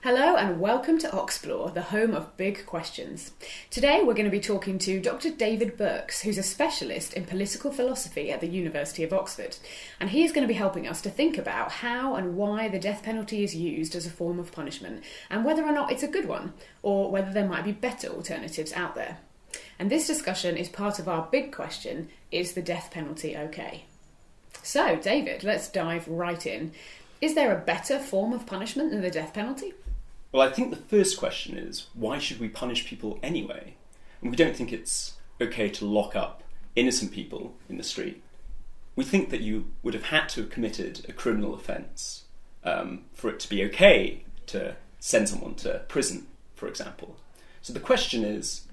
Hello and welcome to Oxplore, the home of big questions. Today we're going to be talking to Dr David Birks, who's a specialist in political philosophy at the University of Oxford. And he's going to be helping us to think about how and why the death penalty is used as a form of punishment, and whether or not it's a good one, or whether there might be better alternatives out there. And this discussion is part of our big question, is the death penalty okay? So, David, let's dive right in. Is there a better form of punishment than the death penalty? Well, I think the first question is, why should we punish people anyway? And we don't think it's okay to lock up innocent people in the street. We think that you would have had to have committed a criminal offence for it to be okay to send someone to prison, for example. So the question is,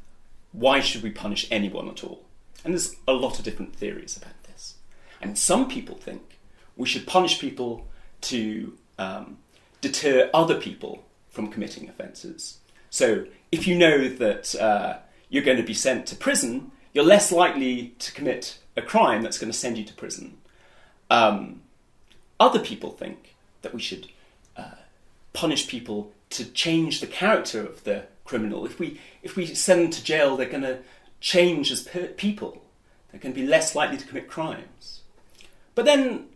why should we punish anyone at all? And there's a lot of different theories about this. And some people think we should punish people to deter other people from committing offences. So if you know that you're going to be sent to prison, you're less likely to commit a crime that's going to send you to prison. Other people think that we should punish people to change the character of the criminal. If we send them to jail, they're going to change as people. They're going to be less likely to commit crimes. But then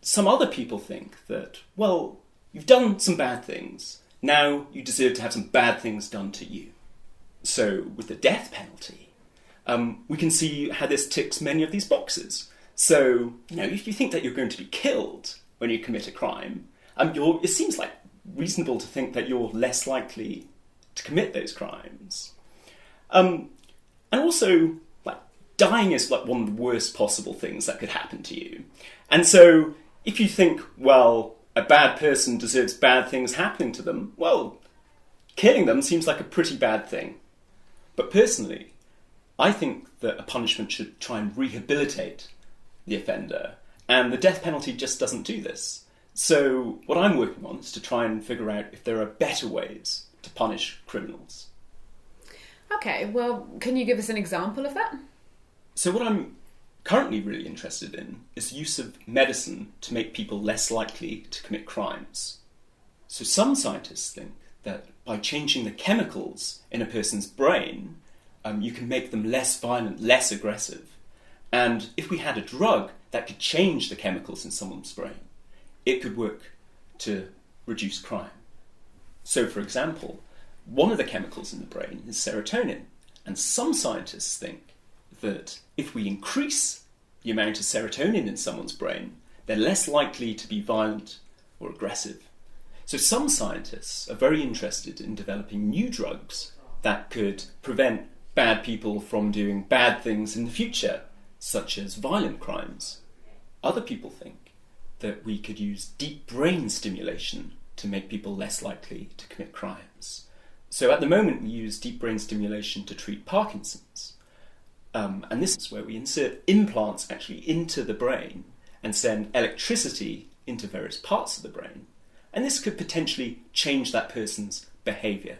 some other people think that, well, you've done some bad things. Now you deserve to have some bad things done to you. So with the death penalty, we can see how this ticks many of these boxes. So, if you think that you're going to be killed when you commit a crime, it seems like reasonable to think that you're less likely to commit those crimes. And also, dying is one of the worst possible things that could happen to you. And so if you think, well, a bad person deserves bad things happening to them, well, killing them seems like a pretty bad thing. But personally, I think that a punishment should try and rehabilitate the offender, and the death penalty just doesn't do this. So what I'm working on is to try and figure out if there are better ways to punish criminals. Okay, well, can you give us an example of that? So what I'm currently really interested in is the use of medicine to make people less likely to commit crimes. So some scientists think that by changing the chemicals in a person's brain, you can make them less violent, less aggressive. And if we had a drug that could change the chemicals in someone's brain, it could work to reduce crime. So, for example, one of the chemicals in the brain is serotonin. And some scientists think that if we increase the amount of serotonin in someone's brain, they're less likely to be violent or aggressive. So some scientists are very interested in developing new drugs that could prevent bad people from doing bad things in the future, such as violent crimes. Other people think that we could use deep brain stimulation to make people less likely to commit crimes. So at the moment we use deep brain stimulation to treat Parkinson's. And this is where we insert implants actually into the brain and send electricity into various parts of the brain. And this could potentially change that person's behaviour.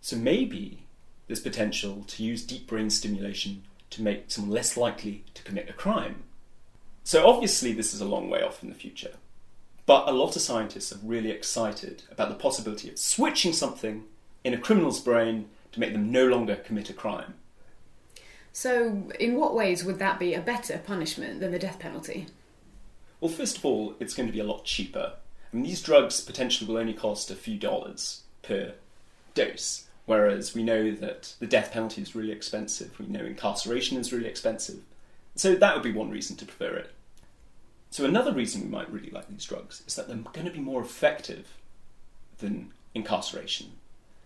So maybe there's potential to use deep brain stimulation to make someone less likely to commit a crime. So obviously this is a long way off in the future. But a lot of scientists are really excited about the possibility of switching something in a criminal's brain to make them no longer commit a crime. So, in what ways would that be a better punishment than the death penalty? Well, first of all, it's going to be a lot cheaper. These drugs potentially will only cost a few dollars per dose, whereas we know that the death penalty is really expensive. We know incarceration is really expensive. So that would be one reason to prefer it. So another reason we might really like these drugs is that they're going to be more effective than incarceration.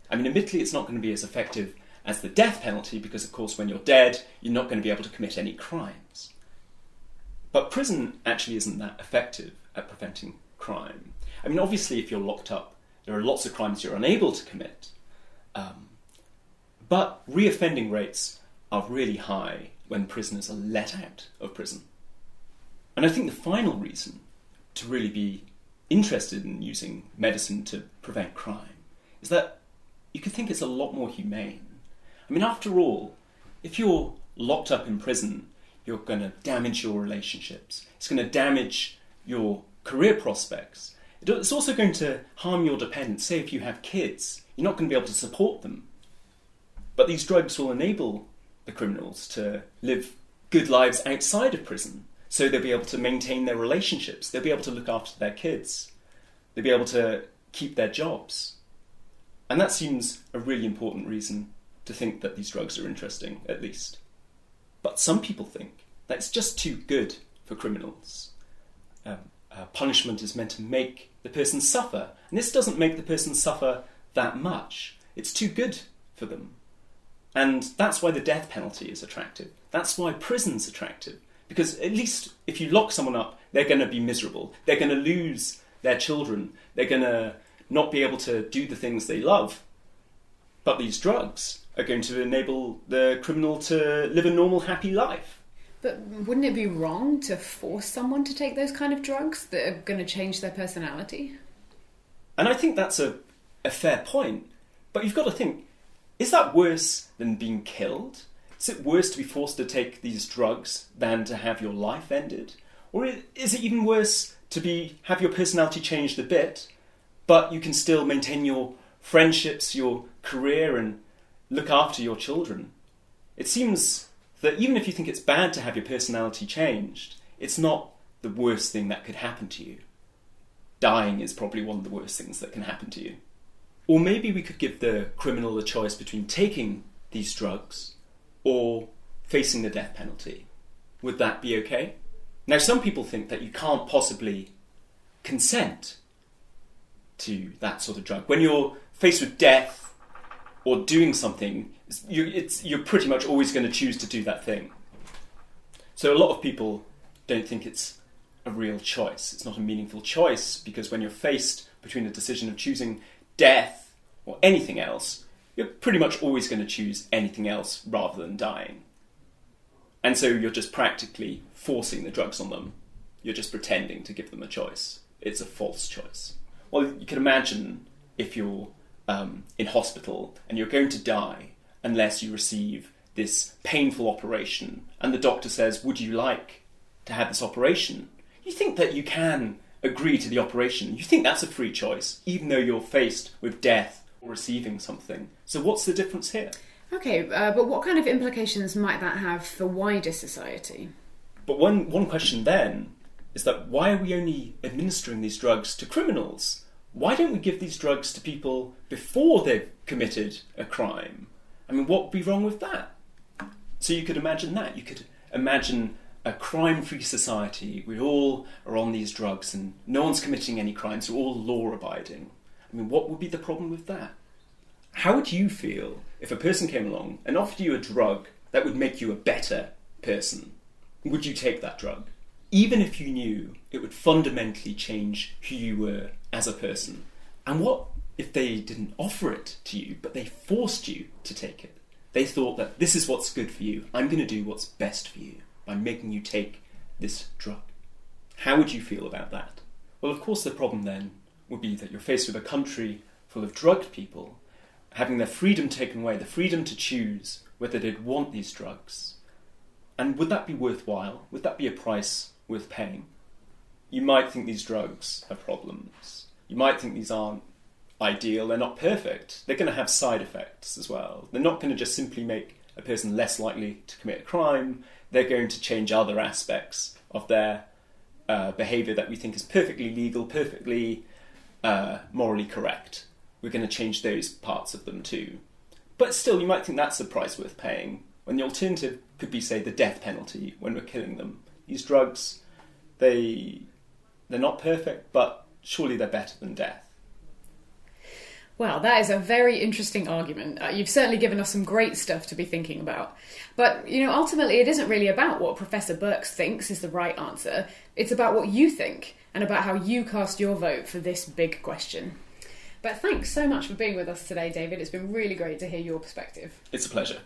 Admittedly, it's not going to be as effective as the death penalty because, of course, when you're dead, you're not going to be able to commit any crimes. But prison actually isn't that effective at preventing crime. Obviously, if you're locked up, there are lots of crimes you're unable to commit. But reoffending rates are really high when prisoners are let out of prison. And I think the final reason to really be interested in using medicine to prevent crime is that you could think it's a lot more humane. After all, if you're locked up in prison, you're going to damage your relationships. It's going to damage your career prospects. It's also going to harm your dependents. Say if you have kids, you're not going to be able to support them. But these drugs will enable the criminals to live good lives outside of prison. So they'll be able to maintain their relationships. They'll be able to look after their kids. They'll be able to keep their jobs. And that seems a really important reason to think that these drugs are interesting, at least. But some people think that it's just too good for criminals. Punishment is meant to make the person suffer. And this doesn't make the person suffer that much. It's too good for them. And that's why the death penalty is attractive. That's why prison's attractive. Because at least if you lock someone up, they're going to be miserable. They're going to lose their children. They're going to not be able to do the things they love. But these drugs are going to enable the criminal to live a normal, happy life. But wouldn't it be wrong to force someone to take those kind of drugs that are going to change their personality? And I think that's a fair point. But you've got to think, is that worse than being killed? Is it worse to be forced to take these drugs than to have your life ended? Or is it even worse to have your personality changed a bit, but you can still maintain your friendships, your career, and look after your children? It seems that even if you think it's bad to have your personality changed, it's not the worst thing that could happen to you. Dying is probably one of the worst things that can happen to you. Or maybe we could give the criminal a choice between taking these drugs or facing the death penalty. Would that be okay? Now, some people think that you can't possibly consent to that sort of drug. When you're faced with death or doing something, you're pretty much always going to choose to do that thing. So a lot of people don't think it's a real choice. It's not a meaningful choice, because when you're faced between the decision of choosing death or anything else, you're pretty much always going to choose anything else rather than dying. And so you're just practically forcing the drugs on them. You're just pretending to give them a choice. It's a false choice. Well, you can imagine if you're in hospital and you're going to die unless you receive this painful operation, and the doctor says, would you like to have this operation? You think that you can agree to the operation. You think that's a free choice, even though you're faced with death or receiving something. So what's the difference here? Okay, but what kind of implications might that have for wider society? But one question then is that why are we only administering these drugs to criminals? Why don't we give these drugs to people before they've committed a crime? I mean, what would be wrong with that? So you could imagine that. You could imagine a crime-free society. We all are on these drugs and no one's committing any crimes. We're all law-abiding. I mean, what would be the problem with that? How would you feel if a person came along and offered you a drug that would make you a better person? Would you take that drug? Even if you knew it would fundamentally change who you were as a person. And what if they didn't offer it to you, but they forced you to take it? They thought that this is what's good for you. I'm going to do what's best for you by making you take this drug. How would you feel about that? Well, of course, the problem then would be that you're faced with a country full of drugged people having their freedom taken away, the freedom to choose whether they'd want these drugs. And would that be worthwhile? Would that be a price worth paying? You might think these drugs have problems. You might think these aren't ideal, they're not perfect. They're going to have side effects as well. They're not going to just simply make a person less likely to commit a crime. They're going to change other aspects of their behaviour that we think is perfectly legal, perfectly morally correct. We're going to change those parts of them too. But still, you might think that's a price worth paying, when the alternative could be, say, the death penalty when we're killing them. These drugs, they're not perfect, but surely they're better than death. Well, that is a very interesting argument. You've certainly given us some great stuff to be thinking about. But, ultimately it isn't really about what Professor Birks thinks is the right answer. It's about what you think, and about how you cast your vote for this big question. But thanks so much for being with us today, David. It's been really great to hear your perspective. It's a pleasure.